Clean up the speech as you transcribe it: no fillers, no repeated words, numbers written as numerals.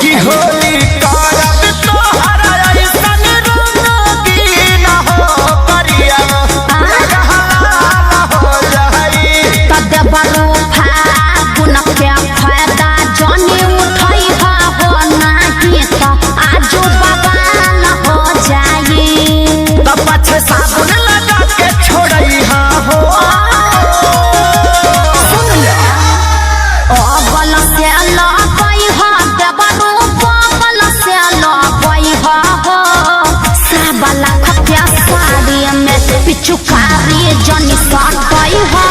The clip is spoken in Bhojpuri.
की होली करब तोहरा ऐसन रंगी न हो करिया हो जाई तब बरो फागुन के फायदा जाने उठई हो नाही त आजो बवाल हो जाई तब पछे साबुन लगा के छोड़ई हो बल से लपई हो देवरो बल से लपई हो साबला खपिया साड़ी में पिचुकारी जनी सटई हो